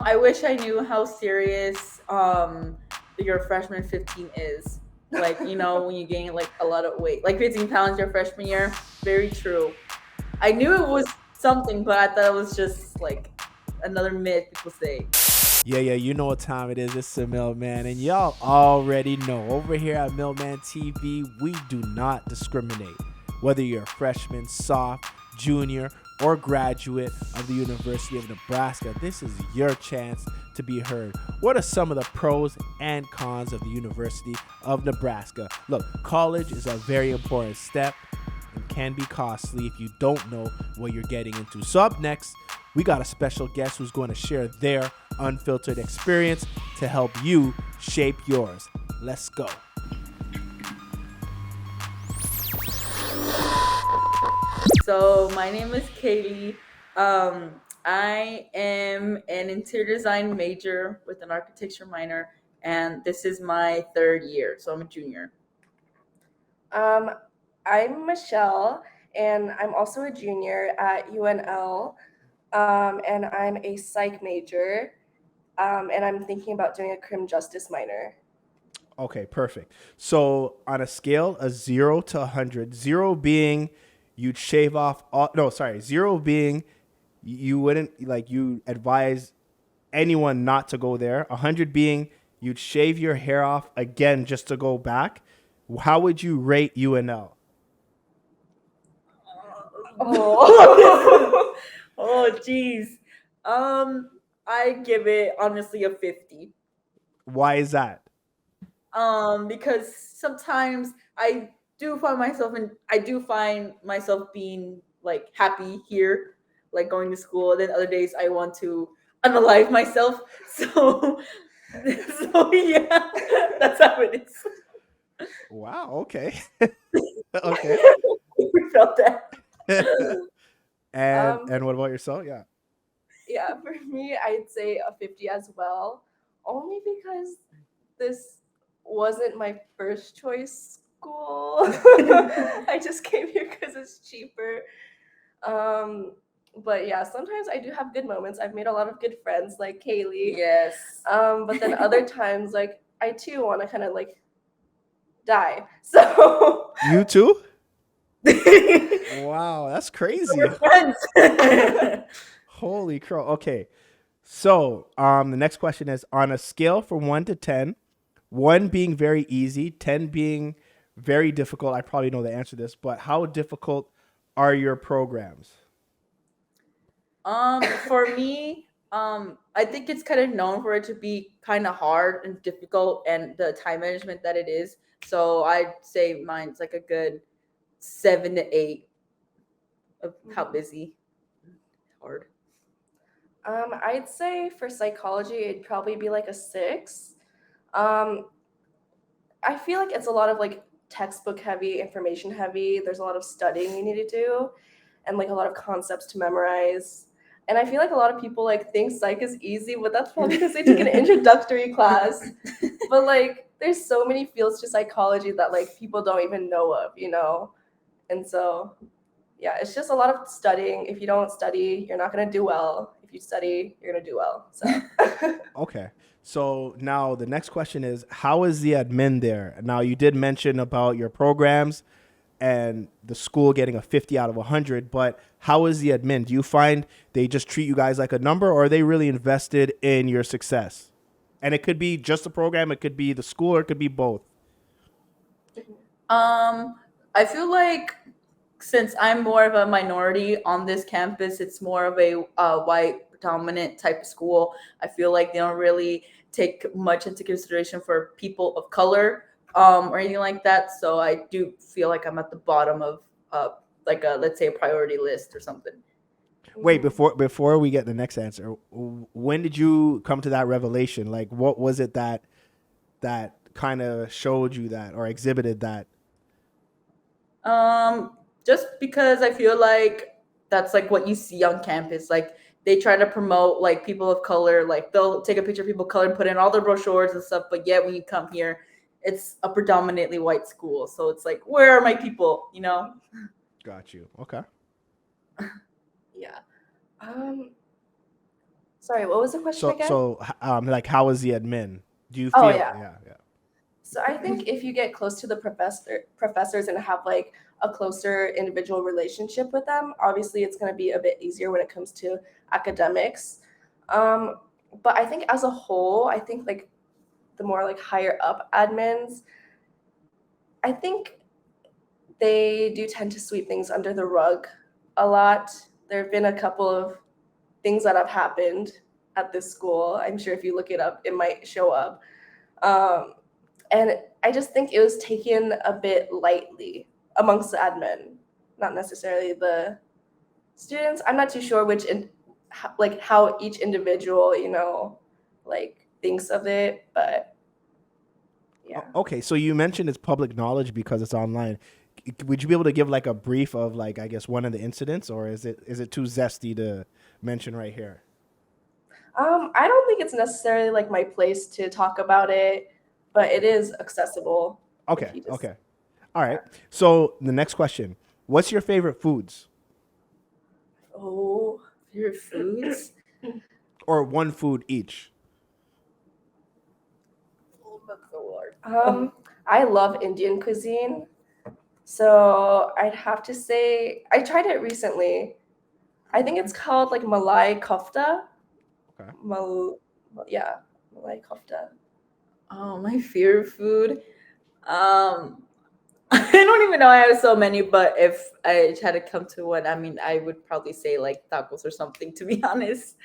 I wish I knew how serious your freshman 15 is. Like, when you gain like a lot of weight, like 15 pounds your freshman year. Very true. I knew it was something, but I thought it was just like another myth people say. Yeah, you know what time it is. It's the Milkman, and y'all already know over here at milkmanTV, we do not discriminate. Whether you're a freshman, soph, junior, or graduate of the University of Nebraska, this is your chance to be heard. What are some of the pros and cons of the University of Nebraska? Look, college is a very important step and can be costly if you don't know what you're getting into. So up next, we got a special guest who's going to share their unfiltered experience to help you shape yours. Let's go. So my name is Kaylee. I am an interior design major with an architecture minor, and this is my third year, so I'm a junior. Um, I'm Michelle, and I'm also a junior at UNL, and I'm a psych major, and I'm thinking about doing a crim justice minor. Okay, perfect. So on a scale of 0 to 100, 0 being you'd shave off all, no, sorry, 0 being you wouldn't like you advise anyone not to go there. 100 being you'd shave your hair off again just to go back. How would you rate UNL? Oh. Oh, jeez. I give it honestly a 50. Why is that? Because sometimes I do find myself being like happy here, like going to school. Then other days I want to unalive myself. So, so yeah, that's how it is. Wow. Okay. Okay. We felt that. And Um, what about yourself? Yeah. yeah, for me, I'd say a 50 as well, only because this wasn't my first choice school. I just came here because it's cheaper. Um, but yeah, sometimes I do have good moments. I've made a lot of good friends, like Kaylee. Yes. But then other times, like I too want to kind of like die. So You too? We're Wow, that's crazy. friends. Holy crow. Okay. So, the next question is on a scale from 1 to 10, 1 being very easy, 10 being very difficult. I probably know the answer to this, but how difficult are your programs? For me, I think it's kind of known for it to be kind of hard and difficult, and the time management that it is. So I'd say mine's like a good 7 to 8 of how busy, hard. I'd say for psychology, it'd probably be like a 6. Um, I feel like it's a lot of like textbook heavy, information heavy. There's a lot of studying you need to do, and like a lot of concepts to memorize. And I feel like a lot of people like think psych is easy, but that's probably because they took an introductory class. But like, there's so many fields to psychology that like people don't even know of. And so, yeah, it's just a lot of studying. If you don't study, you're not gonna do well. If you study, you're gonna do well. So. Okay. So now the next question is how is the admin there? Now you did mention about your programs and the school getting a 50 out of 100, but how is the admin? Do you find they just treat you guys like a number or are they really invested in your success? And it could be just the program, it could be the school, or it could be both. I feel like since I'm more of a minority on this campus, it's more of a white predominant type of school. I feel like they don't really take much into consideration for people of color or anything like that. So I do feel like I'm at the bottom of like a, let's say, a priority list or something. Wait, before we get the next answer, when did you come to that revelation? Like what was it that kind of showed you that or exhibited that? Just because I feel like that's like what you see on campus. Like they try to promote like people of color. Like they'll take a picture of people of color and put in all their brochures and stuff. But yet when you come here, it's a predominantly white school. So it's like, where are my people? Got you. Okay. Yeah. Um, Sorry, what was the question again? Like, how is the admin? Do you Oh feel? yeah. Yeah, yeah. So I think if you get close to the professors and have like a closer individual relationship with them, obviously it's going to be a bit easier when it comes to academics. Um, but I think as a whole, I think like the more like higher up admins, I think they do tend to sweep things under the rug a lot. There have been a couple of things that have happened at this school. I'm sure if you look it up, it might show up. Um, and I just think it was taken a bit lightly amongst the admin, not necessarily the students. I'm not too sure like how each individual, like thinks of it, but yeah. Okay, so you mentioned it's public knowledge because it's online. Would you be able to give like a brief of like I guess one of the incidents, or is it too zesty to mention right here? I don't think it's necessarily like my place to talk about it, but it is accessible if Okay, you just okay, all yeah. right. So the next question: what's your favorite foods, Oh, Your foods? or one food each? Oh, that's the word. I love Indian cuisine. So I'd have to say I tried it recently. I think it's called like Malai kofta. Okay. Mal, yeah, Malai kofta. Oh, my favorite food. Um, I don't even know. I have so many, but if I had to come to one, I mean, I would probably say like tacos or something. To be honest.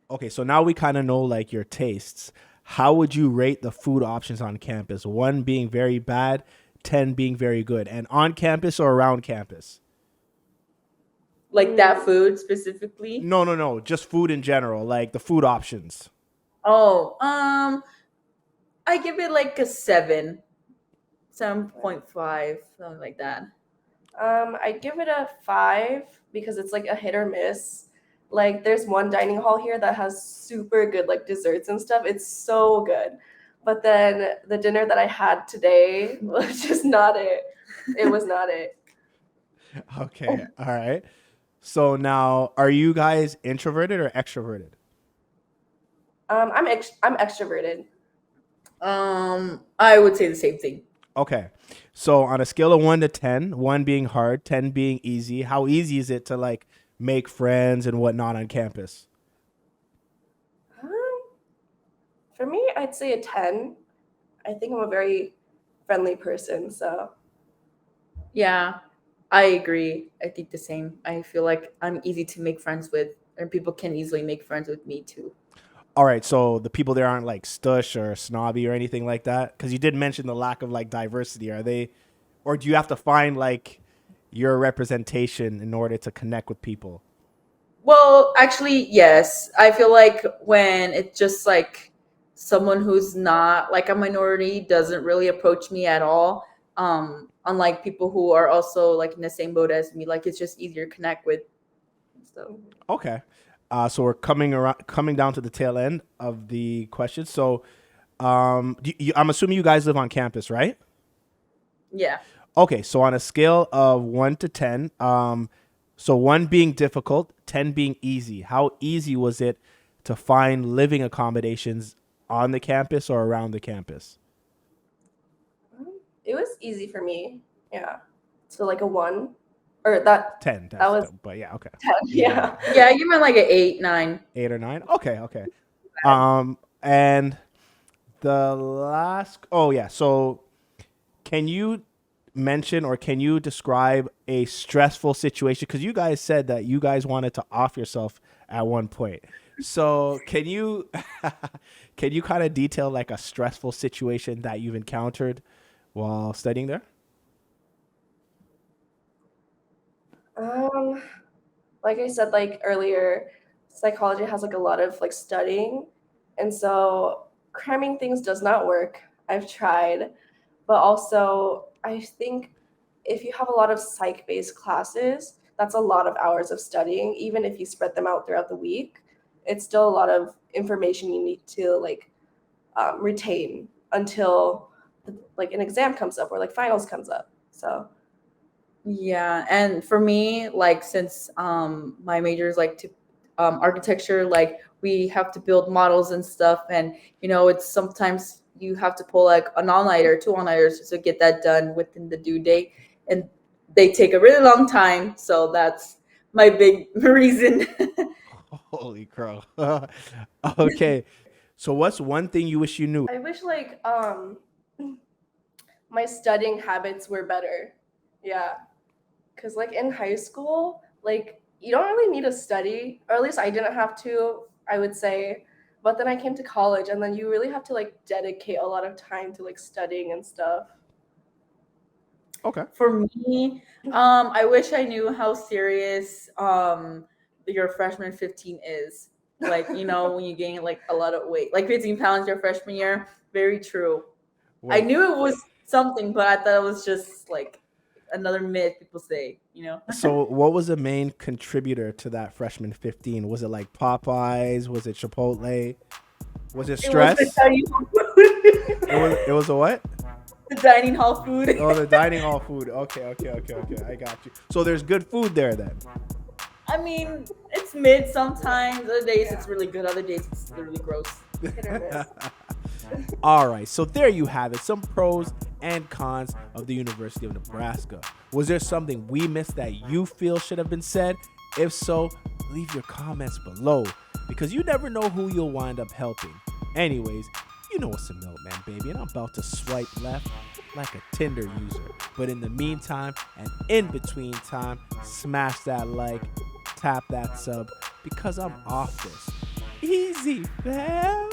Okay, so now we kind of know like your tastes. How would you rate the food options on campus? One being very bad, 10 being very good, and on campus or around campus? Like that food specifically. No, no, no. Just food in general, like the food options. Oh, I give it like a 7.5, something like that. I'd give it a 5 because it's like a hit or miss. Like there's one dining hall here that has super good like desserts and stuff. It's so good. But then the dinner that I had today was just not it. It was not it. Okay, all right. So now, are you guys introverted or extroverted? I'm extroverted. I would say the same thing. Okay. So on a scale of 1 to 10, 1 being hard, 10 being easy, how easy is it to like make friends and whatnot on campus? Um, for me, I'd say a 10. I think I'm a very friendly person, so Yeah, I agree. I think the same. I feel like I'm easy to make friends with, and people can easily make friends with me too. All right, so the people there aren't like stush or snobby or anything like that? Because you did mention the lack of like diversity. Are they, or do you have to find like your representation in order to connect with people? Well, actually, yes. I feel like when it's just like someone who's not like a minority doesn't really approach me at all. Unlike people who are also like in the same boat as me, like it's just easier to connect with and stuff. Okay. So we're coming down to the tail end of the question. So, I'm assuming you guys live on campus, right? Yeah. Okay. So on a scale of 1 to 10, so 1 being difficult, 10 being easy. How easy was it to find living accommodations on the campus or around the campus? it was easy for me. Yeah. So like a 1 or that 10. that was But yeah. Okay. 10. Yeah. Yeah. Yeah, I give it like an 8, 9. 8 or 9. Okay. Okay. And the last. Oh yeah. So can you mention or can you describe a stressful situation? Because you guys said that you guys wanted to off yourself at one point. So can you can you kind of detail like a stressful situation that you've encountered while studying there? Um, like I said like earlier, psychology has like a lot of like studying, and so cramming things does not work. I've tried, but also I think if you have a lot of psych-based classes, that's a lot of hours of studying. Even if you spread them out throughout the week, it's still a lot of information you need to like retain until like an exam comes up or like finals comes up. So Yeah, and for me, like since my major is like to architecture, like we have to build models and stuff, and it's sometimes you have to pull like an all-nighter, 2 all-nighters to get that done within the due date, and they take a really long time. So that's my big reason. Holy crow. Okay. So what's one thing you wish you knew? I wish like my studying habits were better. Yeah. Cause like in high school, like you don't really need to study, or at least I didn't have to, I would say. But then I came to college and then you really have to like dedicate a lot of time to like studying and stuff. Okay. For me, I wish I knew how serious your freshman 15 is. Like, when you gain like a lot of weight, like 15 pounds your freshman year. Very true. I Wait. knew it was something, but I thought it was just like another myth people say. So what was the main contributor to that freshman 15? Was it like Popeyes? Was it Chipotle? Was it It was stress? the dining hall food. It was a what? The dining hall food. Oh, the dining hall food. Okay. I got you. So there's good food there then. I mean, it's mid sometimes. Other days it's really good. Other days it's really gross. Hit or miss. All right, so there you have it. Some pros and cons of the University of Nebraska. Was there something we missed that you feel should have been said? If so, leave your comments below, because you never know who you'll wind up helping. Anyways, you know what's a milkman, baby, and I'm about to swipe left like a Tinder user. But in the meantime and in between time, smash that like, tap that sub, because I'm off this. Easy, fam.